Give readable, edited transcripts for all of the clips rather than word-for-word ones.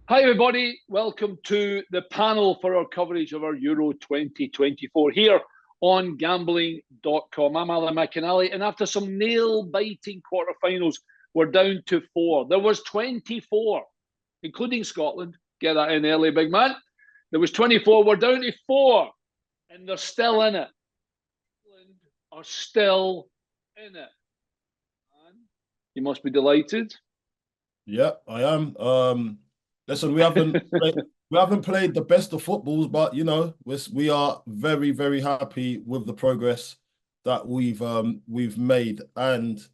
Hi, everybody. Welcome to the panel for our coverage of our Euro 2024 here on Gambling.com. I'm Alan McInally, and after some nail-biting quarterfinals, we're down to 4. There was 24, including Scotland. Get that in early, big man. There was 24. We're down to 4, and they're still in it. England are still in it. And you must be delighted. Yeah, I am. Listen, we haven't played the best of footballs, but you know, we are very, very happy with the progress that we've made, and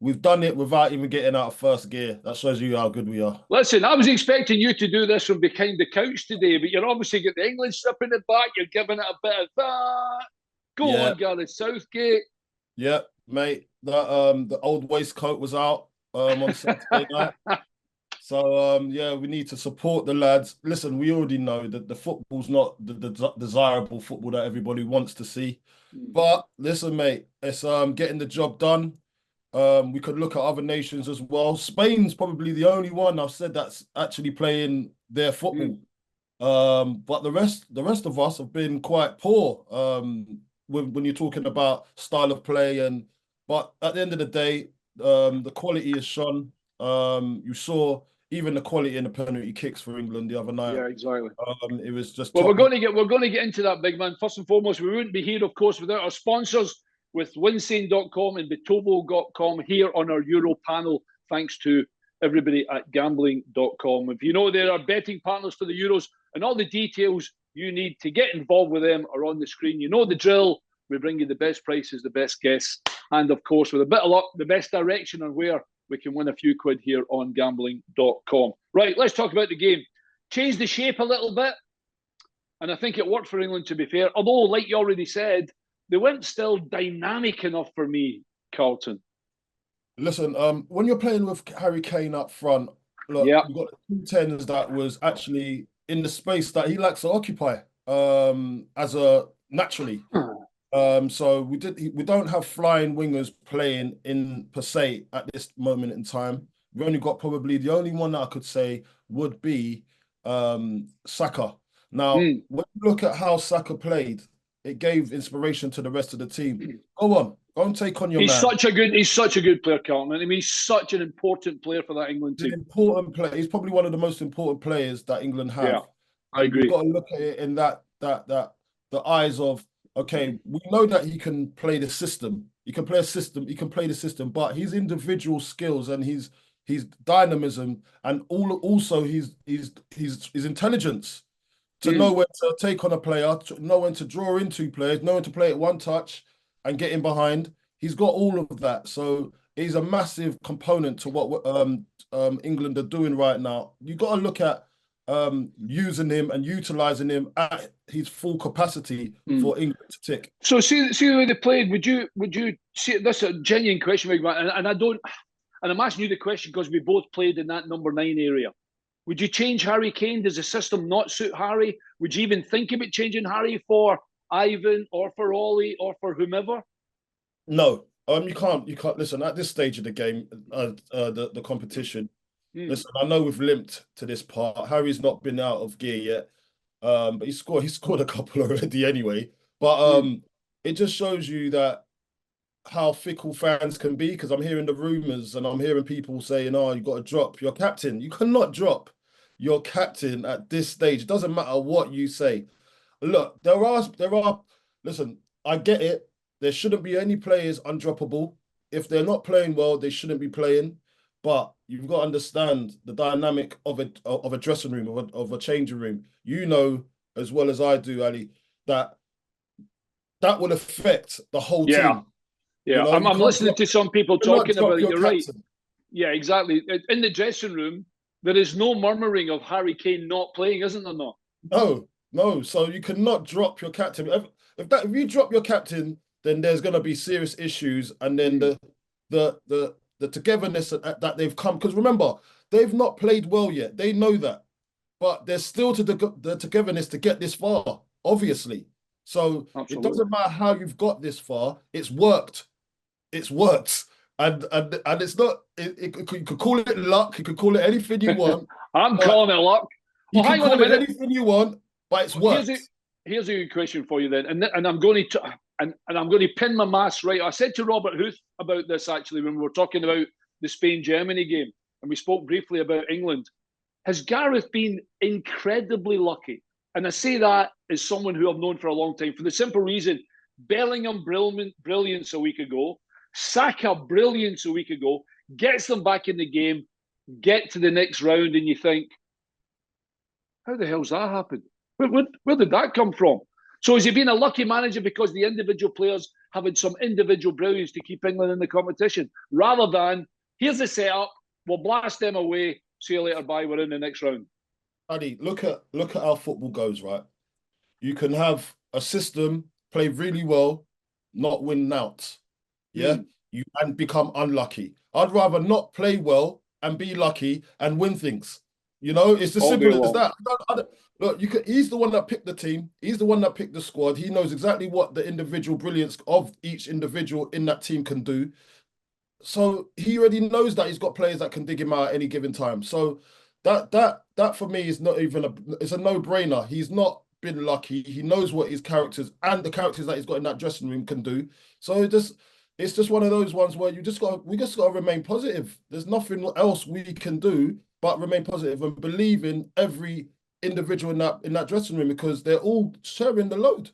we've done it without even getting out of first gear. That shows you how good we are. Listen, I was expecting you to do this from behind the couch today, but you're obviously got the English stripping it back. You're giving it a bit of that. Go on, Gareth Southgate. Yeah, mate. The old waistcoat was out on Saturday night. So, yeah, we need to support the lads. Listen, we already know that the football's not the desirable football that everybody wants to see. But listen, mate, it's getting the job done. We could look at other nations as well. Spain's probably the only one I've said that's actually playing their football. But the rest of us have been quite poor. When you're talking about style of play, but at the end of the day, the quality is shone. You saw even the quality in the penalty kicks for England the other night. Yeah, exactly. It was just well. We're going to get into that, big man. First and foremost, we wouldn't be here, of course, without our sponsors with Winsane.com and Bitobo.com here on our Euro panel. Thanks to everybody at Gambling.com. If you know there are betting partners for the Euros, and all the details you need to get involved with them are on the screen. You know the drill. We bring you the best prices, the best guests, and of course, with a bit of luck, the best direction on where we can win a few quid here on Gambling.com. Right, let's talk about the game. Changed the shape a little bit, and I think it worked for England, to be fair. Although, like you already said, they weren't still dynamic enough for me, Carlton. Listen, when you're playing with Harry Kane up front, look, you've got 2 10s that was actually in the space that he likes to occupy naturally. So we don't have flying wingers playing in per se at this moment in time. We've only got probably the only one that I could say would be Saka. Now, when you look at how Saka played, it gave inspiration to the rest of the team. Go and take on your man. He's such a good player, Carlton. I mean, he's such an important player for that England team. An important player. He's probably one of the most important players that England have. Yeah, I agree. You've got to look at it in the eyes of, okay, we know that he can play the system. He can play a system. He can play the system, but his individual skills and his dynamism and also his intelligence to know when to take on a player, to know when to draw into players, know when to play it one touch and get in behind. He's got all of that. So he's a massive component to what England are doing right now. You've got to look at using him and utilizing him at his full capacity for England to tick. So see the way they played. Would you see this is a genuine question, big man? And I'm asking you the question because we both played in that number 9 area. Would you change Harry Kane? Does the system not suit Harry? Would you even think about changing Harry for Ivan or for Ollie or for whomever? No, you can't. Listen, at this stage of the game, the competition. Listen, I know we've limped to this part. Harry's not been out of gear yet, but he scored a couple already anyway. But it just shows you that how fickle fans can be, because I'm hearing the rumours and I'm hearing people saying, "Oh, you got to drop your captain." You cannot drop your captain at this stage. It doesn't matter what you say. Look, there are. Listen, I get it. There shouldn't be any players undroppable. If they're not playing well, they shouldn't be playing. But you've got to understand the dynamic of a dressing room, of a changing room. You know as well as I do, Ali, that will affect the whole team. Yeah, you know, I'm listening to some people talking about it. You're right. Yeah, exactly. In the dressing room, there is no murmuring of Harry Kane not playing, isn't there? No. So you cannot drop your captain. If you drop your captain, then there's going to be serious issues, and then the togetherness that they've come. Because remember, they've not played well yet. They know that, but there's still the togetherness to get this far. Obviously, so Absolutely. It doesn't matter how you've got this far. It's worked. It's worked. And it's not. You could call it luck. You could call it anything you want. I'm calling it luck. You Well, can hang on a call it minute. anything you want, but it's worked. Here's a good question for you then, and I'm going to and I'm going to pin my mask right. I said to Robert Huth about this actually when we were talking about the Spain-Germany game, and we spoke briefly about England. Has Gareth been incredibly lucky? And I say that as someone who I've known for a long time, for the simple reason Bellingham brilliance a week ago, Saka brilliance a week ago, gets them back in the game, get to the next round, and you think, how the hell's that happened? Where did that come from? So has he been a lucky manager because the individual players have had some individual brilliance to keep England in the competition, rather than here's the setup, we'll blast them away, see you later, bye, we're in the next round. Addy, look at how football goes, right? You can have a system play really well, not win out. Yeah, you and become unlucky. I'd rather not play well and be lucky and win things. You know, it's as All day simple as long. that. Look, he's the one that picked the team. He's the one that picked the squad. He knows exactly what the individual brilliance of each individual in that team can do. So he already knows that he's got players that can dig him out at any given time. So that for me is not even it's a no-brainer. He's not been lucky. He knows what his characters and the characters that he's got in that dressing room can do. So it's just one of those ones where we just got to remain positive. There's nothing else we can do but remain positive and believe in every individual in that dressing room, because they're all sharing the load.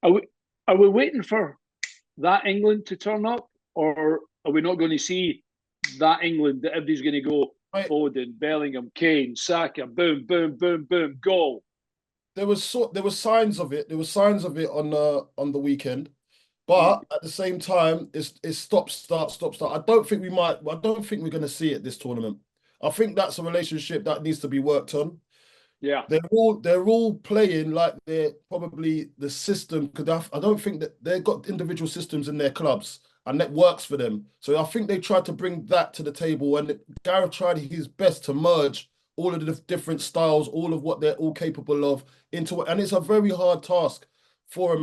Are we waiting for that England to turn up, or are we not going to see that England that everybody's going to go Right. Foden, Bellingham, Kane, Saka, boom, boom, boom, boom, goal? There was signs of it. There were signs of it on the weekend, but at the same time, it's stop start stop start. I don't think we're going to see it this tournament. I think that's a relationship that needs to be worked on. Yeah, they're all playing like they're probably the system. Because I don't think that they've got individual systems in their clubs and that works for them. So I think they tried to bring that to the table, and Gareth tried his best to merge all of the different styles, all of what they're all capable of into it. And it's a very hard task for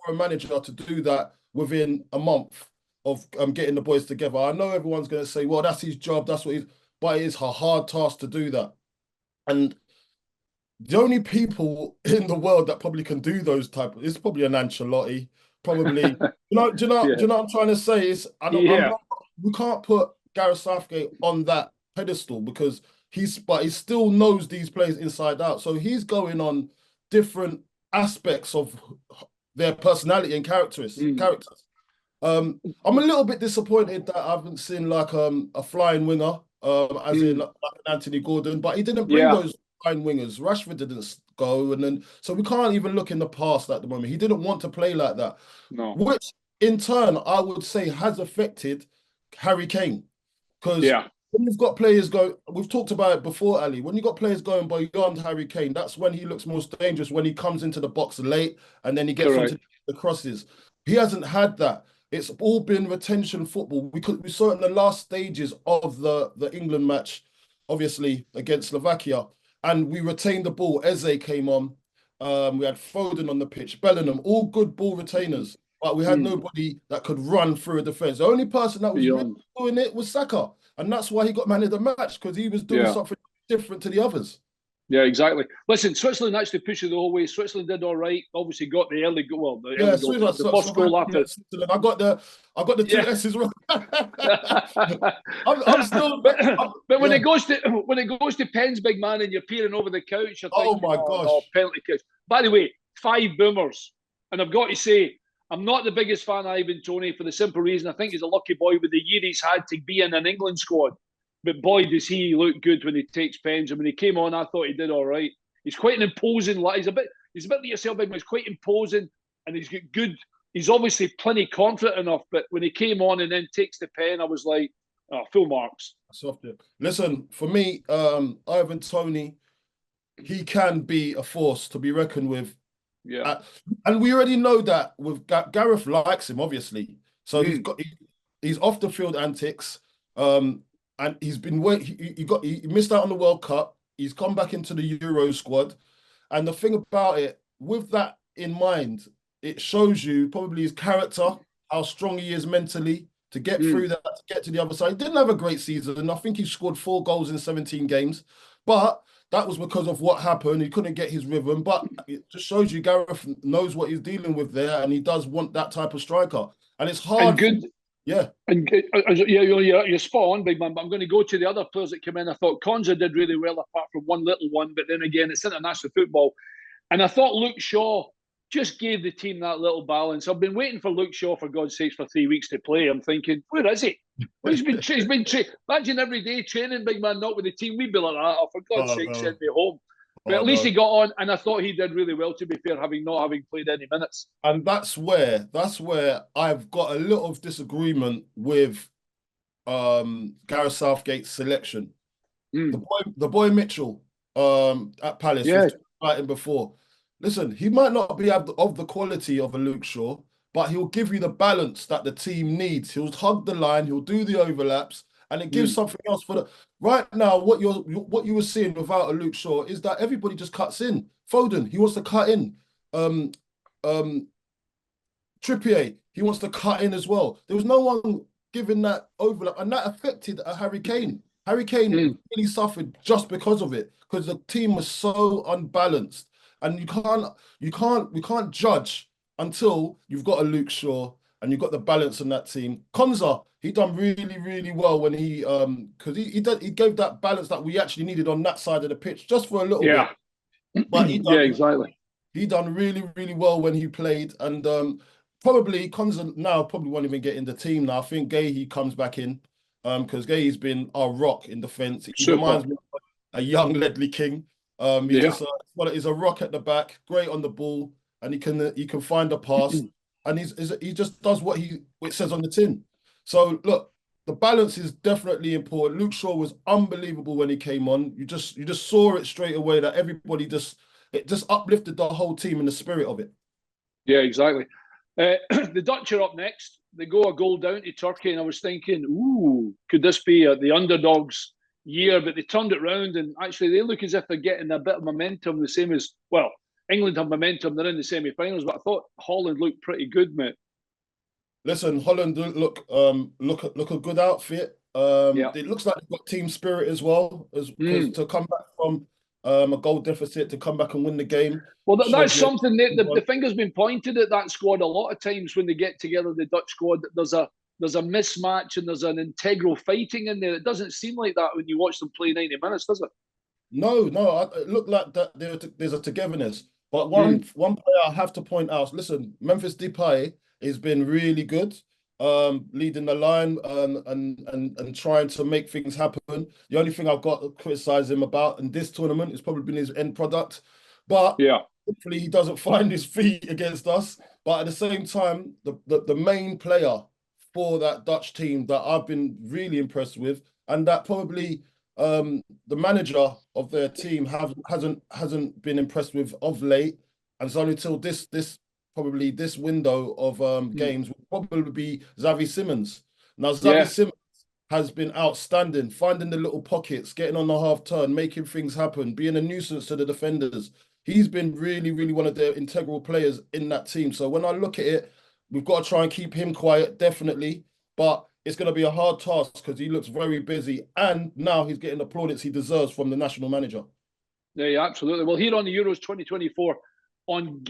a manager to do that within a month of getting the boys together. I know everyone's going to say, well, that's his job, but it is a hard task to do that. And the only people in the world that probably can do those it's probably an Ancelotti, probably. Do you know what I'm trying to say? We can't put Gareth Southgate on that pedestal because he still knows these players inside out. So he's going on different aspects of their personality and characters. I'm a little bit disappointed that I haven't seen like a flying winger, as in like an Anthony Gordon, but he didn't bring those flying wingers. Rashford didn't go, and then so we can't even look in the past at the moment. He didn't want to play like that, which in turn I would say has affected Harry Kane, because when you've got players go, we've talked about it before, Ali. When you've got players going beyond Harry Kane, that's when he looks most dangerous. When he comes into the box late and then he gets onto the crosses, he hasn't had that. It's all been retention football. We saw it in the last stages of the England match, obviously against Slovakia, and we retained the ball. Eze came on. We had Foden on the pitch, Bellingham, all good ball retainers, but we had nobody that could run through a defense. The only person that was really doing it was Saka, and that's why he got man of the match, because he was doing something different to the others. Yeah, exactly. Listen, Switzerland actually pushed it the whole way. Switzerland did all right. Obviously, got the early goal. Well, the first goal after. I got the two S's wrong. I'm still. But when it goes to pens, big man, and you're peering over the couch, you're thinking, my gosh, penalty kicks. By the way, 5 boomers, and I've got to say, I'm not the biggest fan of Ivan Toney for the simple reason I think he's a lucky boy with the year he's had to be in an England squad. But boy, does he look good when he takes pens. And when he came on, I thought he did all right. He's quite an imposing. He's a bit like yourself, big man. He's quite imposing, and he's got good. He's obviously plenty confident enough. But when he came on and then takes the pen, I was like, full marks. Listen, for me, Ivan Toney, he can be a force to be reckoned with. Yeah, and we already know that with Gareth likes him, obviously. So he's off the field antics. And he's been he missed out on the World Cup. He's come back into the Euro squad. And the thing about it, with that in mind, it shows you probably his character, how strong he is mentally to get through that, to get to the other side. He didn't have a great season. I think he scored 4 goals in 17 games. But that was because of what happened. He couldn't get his rhythm, but it just shows you Gareth knows what he's dealing with there, and he does want that type of striker. And it's And hard. good. Yeah. And yeah, you're spot on, big man. But I'm going to go to the other players that came in. I thought Konza did really well, apart from one little one. But then again, it's international football. And I thought Luke Shaw just gave the team that little balance. I've been waiting for Luke Shaw, for God's sakes, for 3 weeks to play. I'm thinking, where is he? Well, he's been imagine every day training, big man, not with the team. We'd be like, oh, for God's sake, No. send me home. But at least he got on, and I thought he did really well, to be fair, not having played any minutes. And that's where I've got a little of disagreement with Gareth Southgate's selection. The boy Mitchell at Palace was fighting before. Listen, he might not be of the quality of a Luke Shaw, but he'll give you the balance that the team needs. He'll hug the line, he'll do the overlaps, and it gives something else for the right now. What you were seeing without a Luke Shaw is that everybody just cuts in. Foden, he wants to cut in. Trippier, he wants to cut in as well. There was no one giving that overlap, and that affected Harry Kane. Harry Kane really suffered just because of it, because the team was so unbalanced. And we can't judge until you've got a Luke Shaw and you've got the balance in that team. Konza, he done really, really well when he because he gave that balance that we actually needed on that side of the pitch just for a little bit. But exactly. He done really, really well when he played, and probably Konza now probably won't even get in the team now. I think Gahey comes back in because Gahey's been our rock in defence. He reminds me of a young Ledley King. He's a rock at the back, great on the ball, and he can find a pass, and he just does what it says on the tin. So look, the balance is definitely important. Luke Shaw was unbelievable when he came on. You just saw it straight away that everybody it just uplifted the whole team in the spirit of it. Yeah, exactly. The Dutch are up next. They go a goal down to Turkey, and I was thinking, ooh, could this be the underdogs' year? But they turned it round, and actually they look as if they're getting a bit of momentum, the same as, well, England have momentum. They're in the semi-finals, but I thought Holland looked pretty good, mate. Listen, Holland look a good outfit. It looks like they've got team spirit as well, because to come back from a goal deficit to come back and win the game. Well, that's something that the finger's been pointed at that squad a lot of times when they get together, the Dutch squad. There's a mismatch and there's an integral fighting in there. It doesn't seem like that when you watch them play 90 minutes, does it? No, it looked like that there's a togetherness. But one player I have to point out, listen, Memphis Depay has been really good, leading the line and trying to make things happen. The only thing I've got to criticize him about in this tournament has probably been his end product. But hopefully he doesn't find his feet against us. But at the same time, the main player for that Dutch team that I've been really impressed with, and that probably the manager of their team hasn't been impressed with of late, and it's only till this window of games will probably be Xavi Simons. Now Xavi Simons has been outstanding, finding the little pockets, getting on the half turn, making things happen, being a nuisance to the defenders. He's been really, really one of the integral players in that team. So when I look at it, we've got to try and keep him quiet, definitely, but it's going to be a hard task because he looks very busy, and now he's getting the plaudits he deserves from the national manager. Yeah, absolutely. Well, here on the Euros 2024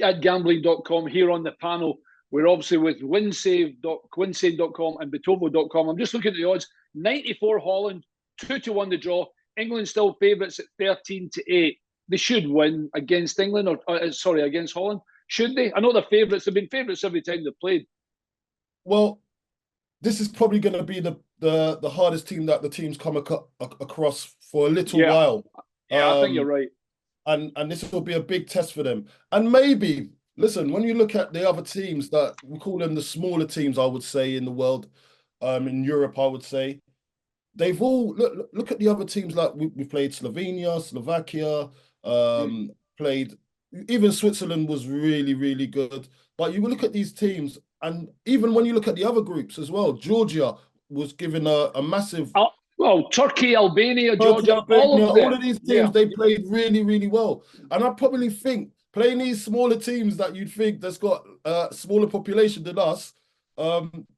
at Gambling.com, here on the panel, we're obviously with Winsave.com and Betovo.com. I'm just looking at the odds. 94 Holland, 2-1 the draw. England still favourites at 13-8. They should win against England, against Holland. Should they? I know they're favourites. They've been favourites every time they've played. Well, this is probably going to be the hardest team that the team's come across for a little while. Yeah, I think you're right. And this will be a big test for them. And maybe, listen, when you look at the other teams that we call them the smaller teams, I would say, in the world, in Europe, I would say, they've all, look at the other teams, like we played Slovenia, Slovakia, played, even Switzerland was really, really good. But you look at these teams, and even when you look at the other groups as well, Georgia was given a massive... Well, Turkey, Albania, Georgia, all of these teams, they played really, really well. And I probably think playing these smaller teams that you'd think that's got a smaller population than us,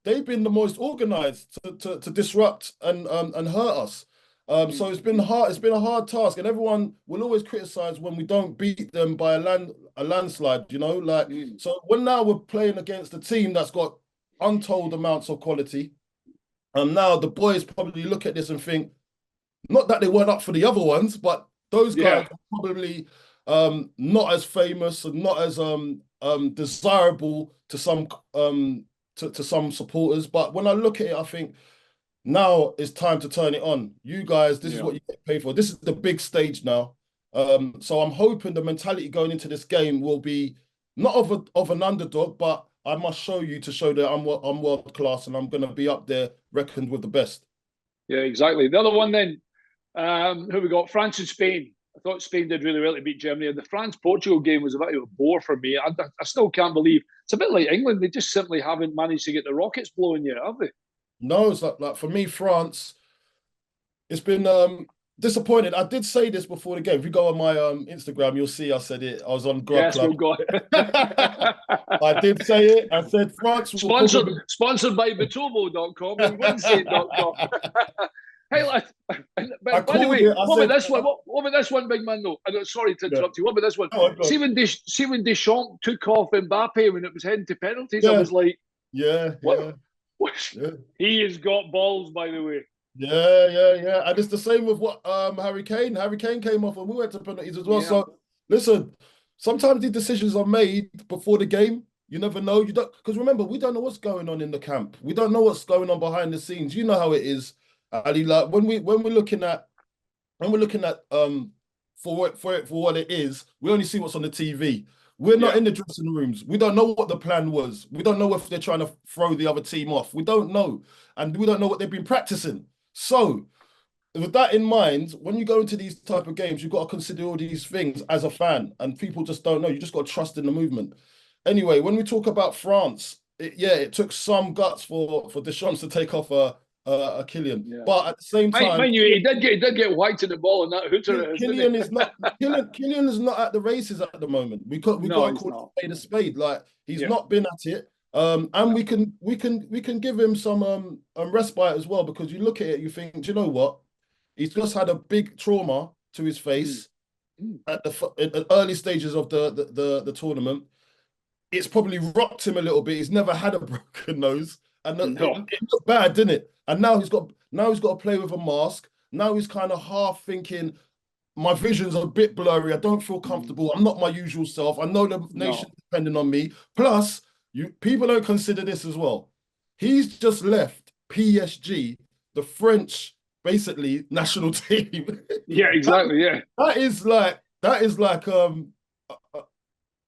they've been the most organised to disrupt and hurt us. So it's been hard. It's been a hard task, and everyone will always criticize when we don't beat them by a landslide. You know, like so. When now we're playing against a team that's got untold amounts of quality, and now the boys probably look at this and think, not that they weren't up for the other ones, but those guys are probably not as famous and not as desirable to some to some supporters. But when I look at it, I think now it's time to turn it on. You guys, this is what you get paid for. This is the big stage now. So I'm hoping the mentality going into this game will be not of an underdog, but I must show you to show that I'm world class and I'm going to be up there, reckoned with the best. Yeah, exactly. The other one then, who we got? France and Spain. I thought Spain did really well to beat Germany. The France-Portugal game was a bit of a bore for me. I still can't believe it's a bit like England. They just simply haven't managed to get the rockets blowing yet, have they? No, it's like for me, France, it's been disappointed. I did say this before the game. If you go on my Instagram, you'll see I said it. I was on Grub Yes, Club. we've got it. I did say it. I said France will sponsored by Betobo.com and Winsane.com. Hey, by the way, what about this one? What about this one, big man? Though, sorry to interrupt you. What about this one? See when Deschamps took off Mbappe when it was heading to penalties, I was like, what? He has got balls, by the way. Yeah. And it's the same with what Harry Kane. Harry Kane came off and we went to penalties as well. Yeah. So listen, sometimes these decisions are made before the game. You never know. You don't, because remember, we don't know what's going on in the camp. We don't know what's going on behind the scenes. You know how it is, Ali. Like when we're looking at for what it is, we only see what's on the TV. We're not in the dressing rooms. We don't know what the plan was. We don't know if they're trying to throw the other team off. We don't know. And we don't know what they've been practicing. So with that in mind, when you go into these type of games, you've got to consider all these things as a fan. And people just don't know. You just got to trust in the movement. Anyway, when we talk about France, it took some guts for Deschamps to take off a Kylian. Yeah. But at the same time, mind you, he did get whacked in the ball, and that hooter. Kylian is not at the races at the moment. We got to call a spade. Like he's not been at it. And we can give him some respite as well, because you look at it, you think, do you know what? He's just had a big trauma to his face at the early stages of the tournament. It's probably rocked him a little bit. He's never had a broken nose, and it looked bad, didn't it? And now he's got to play with a mask. Now he's kind of half thinking, my vision's a bit blurry. I don't feel comfortable. I'm not my usual self. I know the nation's depending on me. Plus, people don't consider this as well. He's just left PSG, the French, basically national team. Yeah, exactly. Yeah, that is like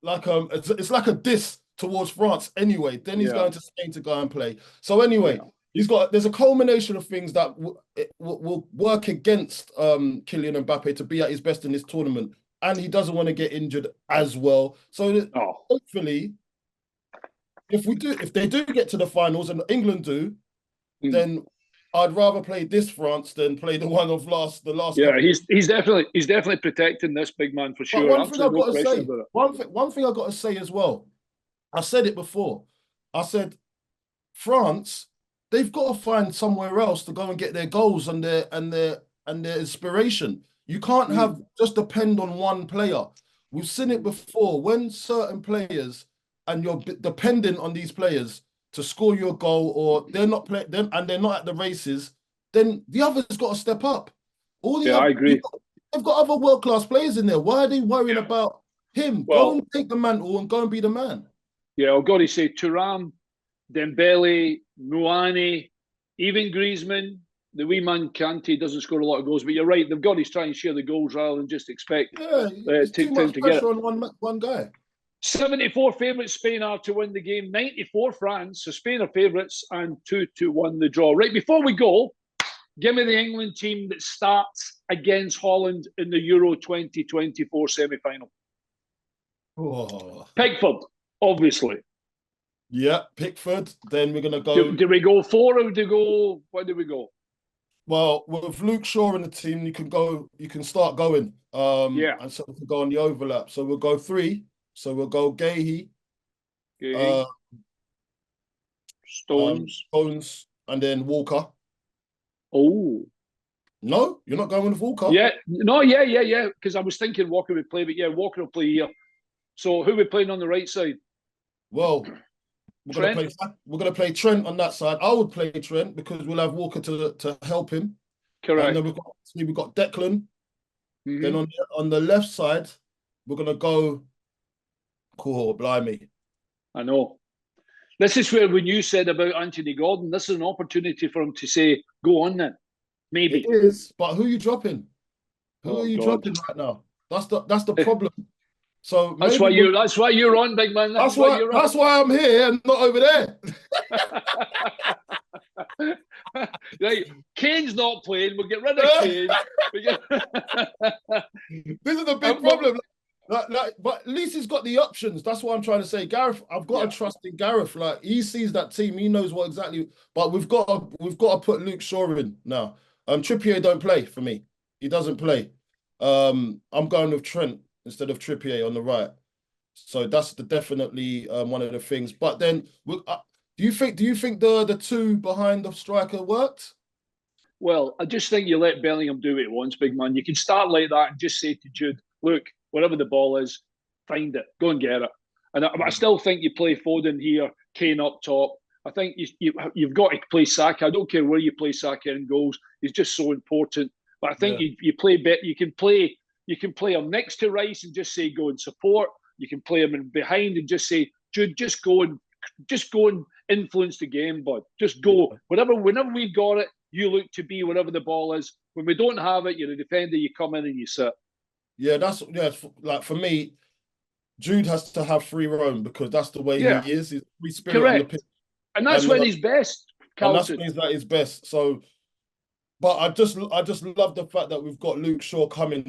it's like a diss towards France anyway. Then he's going to Spain to go and play. So anyway, there's a culmination of things that will work against Kylian Mbappe to be at his best in this tournament, and he doesn't want to get injured as well. So hopefully, if they do get to the finals and England do, then I'd rather play this France than play the one of the last. Yeah, he's definitely protecting this big man for sure. But one thing I've got to say as well. I said it before. I said France, they've got to find somewhere else to go and get their goals and their inspiration. You can't have just depend on one player. We've seen it before when certain players, and you're dependent on these players to score your goal, or they're not playing them and they're not at the races, then the others got to step up. I agree. They've got other world-class players in there. Why are they worrying about him? Go and take the mantle and go and be the man. Yeah, I've got to say, Thuram, Dembele, Muani, even Griezmann, the wee man Kante doesn't score a lot of goals, but you're right, they've got to try and share the goals rather than just expect too much pressure on one guy. 74 favourites Spain are to win the game, 94 France, so Spain are favourites, and 2-1 the draw. Right, before we go, give me the England team that starts against Holland in the Euro 2024 semi-final. Pickford, obviously. Yeah, Pickford. Then we're going to go... Do we go 4 or where do we go? Well, with Luke Shaw in the team, you can start going. And so we can go on the overlap. So we'll go 3. So we'll go Gahey, Stones, and then Walker. Oh, No, you're not going with Walker. Yeah, no, yeah. Because I was thinking Walker would play, but yeah, Walker will play here. So who are we playing on the right side? Well, Trent. We're gonna play Trent on that side. I would play Trent because we'll have Walker to help him. And Correct. then we've got Declan. Then Mm-hmm. on the left side, we're gonna go. Cool, blimey. I know. This is where when you said about Anthony Gordon, this is an opportunity for him to say, "Go on then." It Maybe. is, but who are you dropping? Who are Oh you God. dropping right now? That's the problem. So That's maybe why you're on, big man. That's why you're on. that's why I'm here and not over there. Right. Kane's not playing. We'll get rid of Kane. This is a big problem. But at least he's got the options. That's what I'm trying to say. Gareth, I've got to trust in Gareth. Like he sees that team, he knows what exactly. But we've got to put Luke Shaw in now. Trippier don't play for me. He doesn't play. I'm going with Trent instead of Trippier on the right. So that's definitely one of the things. But then, do you think the two behind the striker worked? Well, I just think you let Bellingham do what he wants, big man. You can start like that and just say to Jude, look, wherever the ball is, find it, go and get it. And I still think you play Foden here, Kane up top. I think you've got to play Saka. I don't care where you play Saka in goals. He's just so important. But I think you play bet. You can play him next to Rice and just say go and support. You can play him in behind and just say, Jude, just go and influence the game, bud. Just go. Whenever we've got it, you look to be wherever the ball is. When we don't have it, you're a defender, you come in and you sit. Yeah, like for me, Jude has to have free roam because that's the way he is. He's free spirit on the pitch. And that's when he's best, Carlton. And that's when he's at his best. So, but I just love the fact that we've got Luke Shaw coming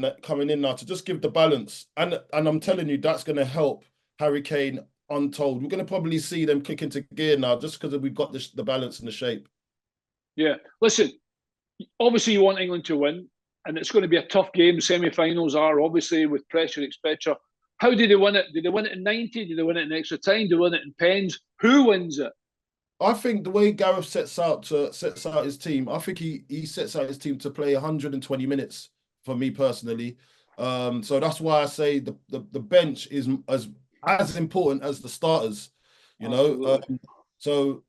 in now to just give the balance. And I'm telling you, that's going to help Harry Kane untold. We're going to probably see them kick into gear now just because we've got the balance and the shape. Yeah. Listen, obviously you want England to win, and it's going to be a tough game. Semi-finals are obviously with pressure, etc. How did they win it? Did they win it in 90? Did they win it in extra time? Did they win it in pens? Who wins it? I think the way Gareth sets out his team, I think he sets out his team to play 120 minutes for me personally. So that's why I say the bench is as important as the starters, you know. So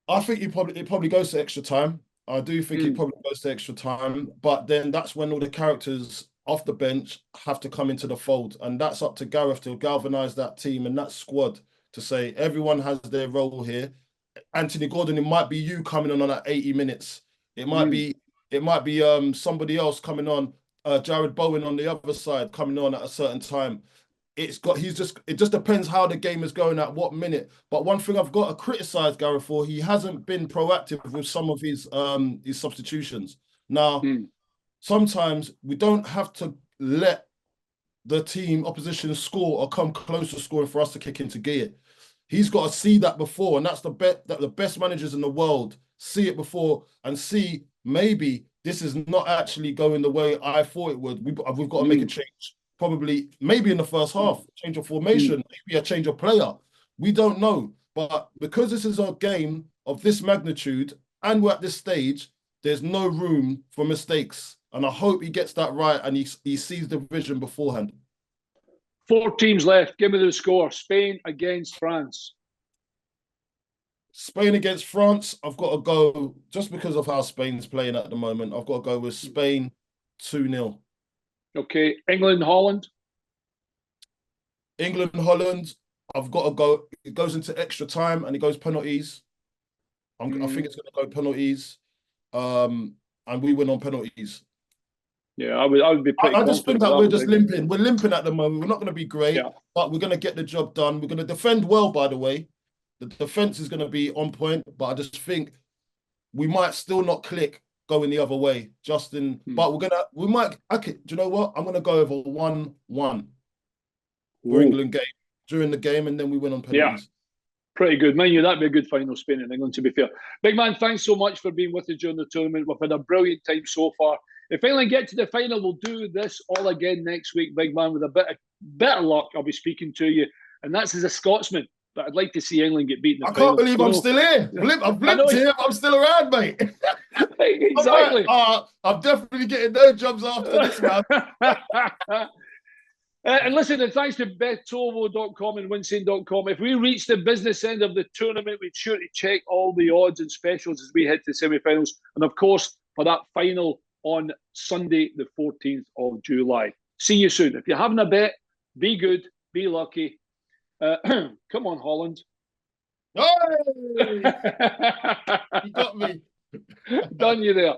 I think it probably goes to extra time. I do think it probably goes to extra time, but then that's when all the characters off the bench have to come into the fold, and that's up to Gareth to galvanise that team and that squad to say everyone has their role here. Anthony Gordon, it might be you coming on at 80 minutes. It might be somebody else coming on, Jared Bowen on the other side coming on at a certain time. It just depends how the game is going at what minute. But one thing I've got to criticize Gareth for, he hasn't been proactive with some of his substitutions. Now, sometimes we don't have to let the opposition score or come close to scoring for us to kick into gear. He's got to see that before, and that's the best managers in the world see it before and see maybe this is not actually going the way I thought it would. We've got to make a change. Probably, maybe in the first half, change of formation, maybe a change of player. We don't know. But because this is a game of this magnitude and we're at this stage, there's no room for mistakes. And I hope he gets that right and he sees the vision beforehand. 4 teams left. Give me the score. Spain against France. Spain against France, I've got to go, just because of how Spain's playing at the moment, I've got to go with Spain 2-0. Okay, England, Holland. England, Holland, I've got to go. It goes into extra time and it goes penalties. I think it's going to go penalties, and we win on penalties. Yeah, I would be pretty. I just think that we're just limping. We're limping at the moment. We're not going to be great, but we're going to get the job done. We're going to defend well, by the way. The defense is going to be on point, but I just think we might still not click going the other way, Justin. But we might. Okay, do you know what? I'm gonna go over 1-1 for England game during the game, and then we win on penalties. Yeah, pretty good, man. That'd be a good final, Spain and England. To be fair, big man, thanks so much for being with us during the tournament. We've had a brilliant time so far. If England get to the final, we'll do this all again next week, big man. With a bit of luck, I'll be speaking to you, and that's as a Scotsman. but I'd like to see England get beaten. I can't believe I'm still here. I've blipped here. I'm still around, mate. Exactly. Right. I'm definitely getting no jobs after this round. And listen, and thanks to Betovo.com and Winsane.com. If we reach the business end of the tournament, we'd sure to check all the odds and specials as we head to semi-finals. And of course, for that final on Sunday, the 14th of July. See you soon. If you're having a bet, be good, be lucky. Come on, Holland. Hey! You got me. Done you there.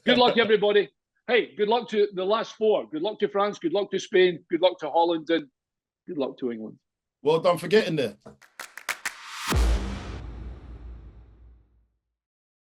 Good luck, everybody. Hey, good luck to the last four. Good luck to France. Good luck to Spain. Good luck to Holland. And good luck to England. Well done for getting there.